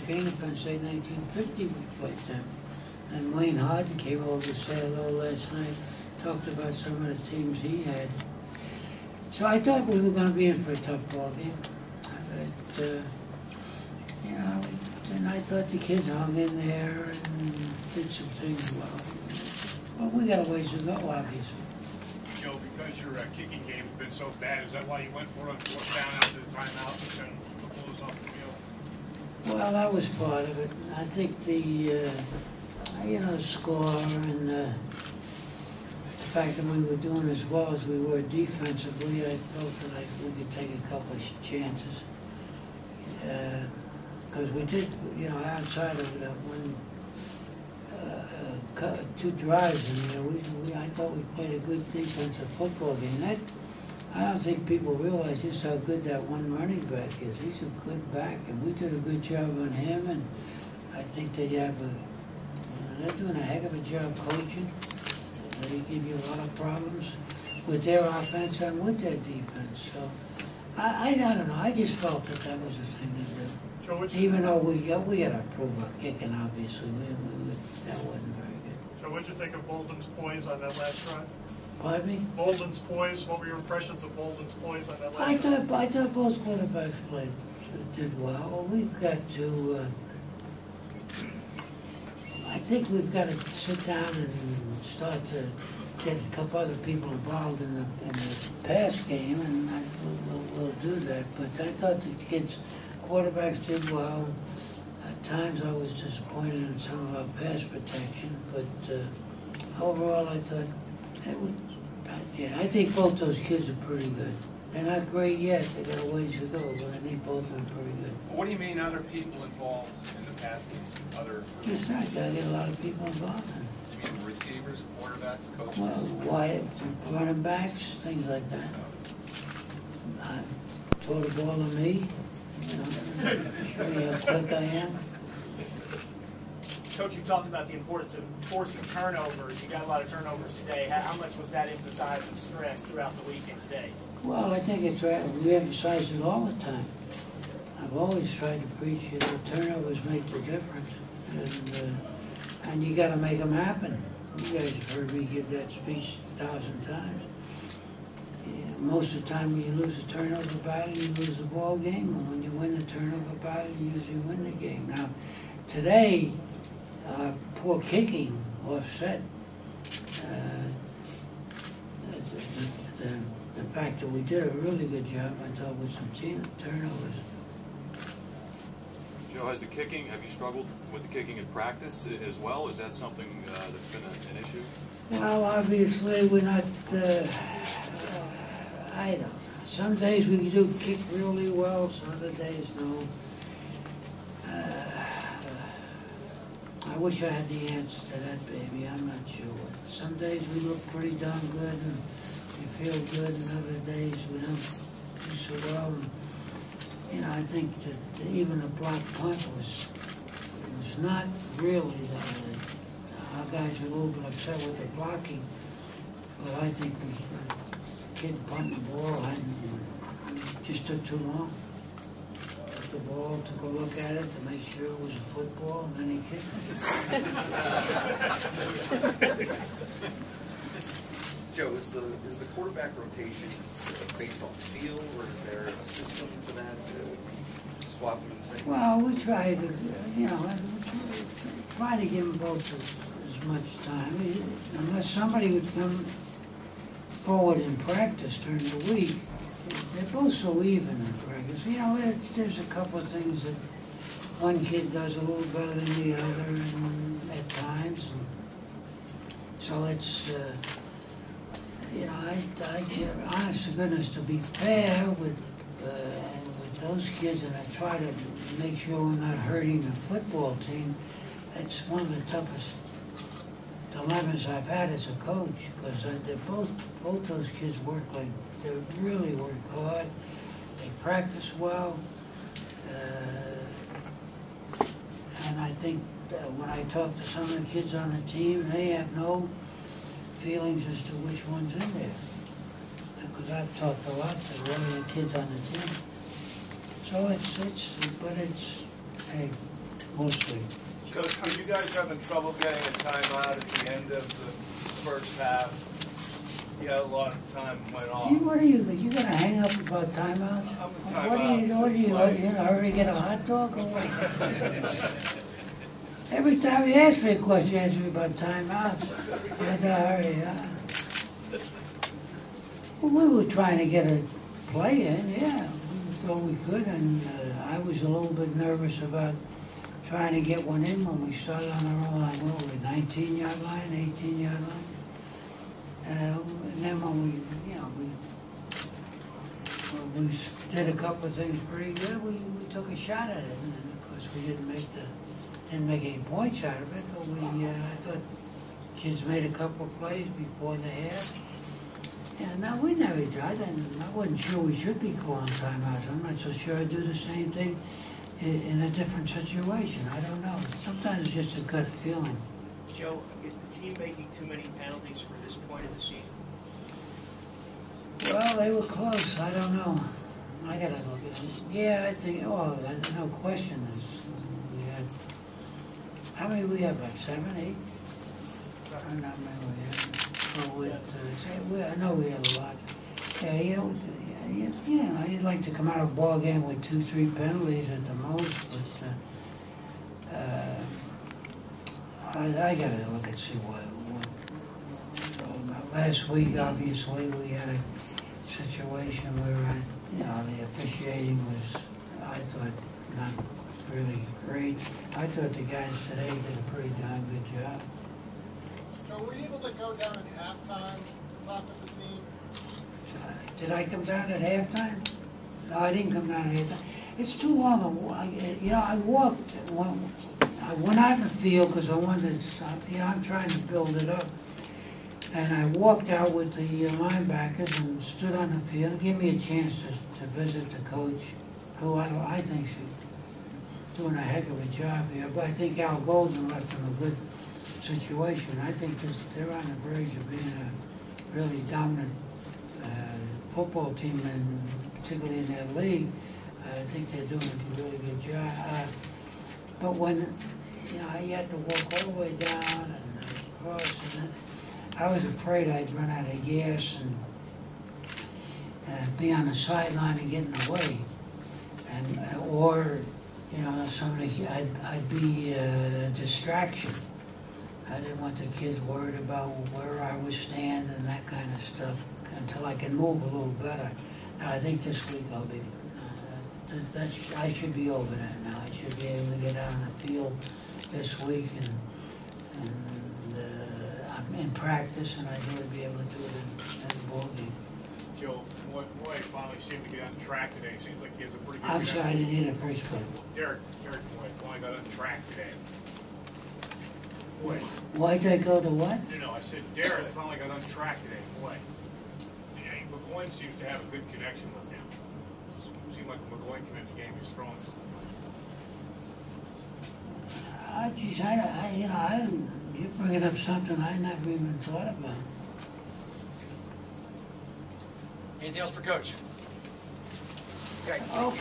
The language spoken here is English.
game at Penn State 1950 we played them. And Wayne Harden came over to say hello last night, talked about some of the teams he had. So I thought we were going to be in for a tough ball game. But, you know, and I thought the kids hung in there and did some things well. Well, we got a ways to go, obviously. Joe, because your kicking game has been so bad, is that why you went for it on fourth down after the timeout and pull us off the field? Well, that was part of it. I think the, you know, score and the fact that we were doing as well as we were defensively, I felt that we could take a couple of chances. Because we did, you know, outside of that one, two drives in there, I thought we played a good defensive football game. I don't think people realize just how good that one running back is. He's a good back, and we did a good job on him, and I think they have they're doing a heck of a job coaching. They give you a lot of problems with their offense and with their defense. So I don't know. I just felt that that was the thing to do. Joe, even though we got to improve our kicking, obviously, that wasn't very good. So what did you think of Bolden's poise on that last drive? Pardon me? Bolden's poise. What were your impressions of Bolden's poise on that last drive? I thought both quarterbacks did well. We've got to. I think we've got to sit down and start to get a couple other people involved in the pass game, and we'll do that. But I thought the kids, quarterbacks did well. At times I was disappointed in some of our pass protection, but overall I thought I think both those kids are pretty good. They're not great yet. They got a ways to go, but I think both of them are pretty good. What do you mean other people involved in the pass game? Just that, you gotta get a lot of people involved in it. You mean receivers, quarterbacks, coaches? Well, running backs, things like that. Throw the ball to me, you know, show you how quick I am. Coach, you talked about the importance of forcing turnovers. You got a lot of turnovers today. How much was that emphasized and stressed throughout the week and today? Well, I think it's right. We emphasize it all the time. I've always tried to preach, you know, turnovers make the difference. And you got to make them happen. You guys have heard me give that speech 1,000 times. Yeah, most of the time when you lose a turnover battle, you lose the ball game. And when you win the turnover battle, you usually win the game. Now, today, poor kicking offset the fact that we did a really good job, I thought, with some turnovers. Joe, have you struggled with the kicking in practice as well? Is that something that's been an issue? Well, obviously we're not, I don't know. Some days we do kick really well, some other days no. I wish I had the answer to that, baby. I'm not sure. Some days we look pretty darn good and we feel good, and other days we don't do so well. You know, I think that even the block punt was not really our guys were a little bit upset with the blocking, but I think the kid punting the ball just took too long. Took the ball, took a look at it to make sure it was a football, and then he kicked it. Joe, is the quarterback rotation based on feel, or is there a system to that? Swap them in the same? Well, we try to, you know, try to give them both as much time. Unless somebody would come forward in practice during the week, they're both so even in practice. You know, there's a couple of things that one kid does a little better than the other, and at times. And so it's. You know, honest to goodness, to be fair with those kids, and I try to make sure we're not hurting the football team, it's one of the toughest dilemmas I've had as a coach, because they're both those kids work they really work hard, they practice well, and I think when I talk to some of the kids on the team, they have no feelings as to which one's in there. Because I've talked a lot to one of the kids on the team. So hey, mostly. Coach, were you guys having trouble getting a timeout at the end of the first half? You had a lot of time went off. What are you gonna hang up about timeouts? I'm a What do you timeout. already get a hot dog or what? Every time you ask me a question, you ask me about timeouts. I had to hurry, Well, we were trying to get a play in, yeah. We thought we could, and I was a little bit nervous about trying to get one in when we started on our own line, what were we, 19-yard line, 18-yard line? And then when we did a couple of things pretty good, we took a shot at it, and of course we didn't make any points out of it, but I thought kids made a couple of plays before the half. Yeah, no, we never tried, and I wasn't sure we should be calling timeouts. I'm not so sure I'd do the same thing in a different situation. I don't know. Sometimes it's just a gut feeling. Joe, is the team making too many penalties for this point of the season? Well, they were close. I don't know. I gotta look at it. Yeah, I think. Oh, no question. We had how many we have? Like 7, 8? I don't know how many we had. So I know we had a lot. Yeah, you'd like to come out of a ball game with 2, 3 penalties at the most, but I gotta look and see what. So last week, obviously, we had a situation where the officiating was, I thought, not really great. I thought the guys today did a pretty darn good job. So were you able to go down at halftime, talk with the team? Did I come down at halftime? No, I didn't come down at halftime. It's too long. I walked. I went out in the field because I wanted to stop. I'm trying to build it up. And I walked out with the linebackers and stood on the field. It gave me a chance to visit the coach, who I think is doing a heck of a job here. But I think Al Golden left him a good situation. I think they're on the verge of being a really dominant football team, and particularly in their league. I think they're doing a really good job. But when you had to walk all the way down and across, and I was afraid I'd run out of gas and be on the sideline and get in the way, or I'd be a distraction. I didn't want the kids worried about where I was standing and that kind of stuff until I can move a little better. Now, I think this week I'll be, I should be over that now. I should be able to get out on the field this week, and I'm in practice, and I'd really be able to do it in the ball game. Joe, Moy finally seemed to get on track today. It seems like he has a pretty good I'm sorry, I didn't hear the first part. Derek Moy finally got on track today. Boy. Why'd I go to what? No, I said Derek finally got on track today. Boy. McGloin seems to have a good connection with him. It seemed like the McGloin committed the game was strong. Geez, you're bringing up something I never even thought about. Anything else for Coach? Okay.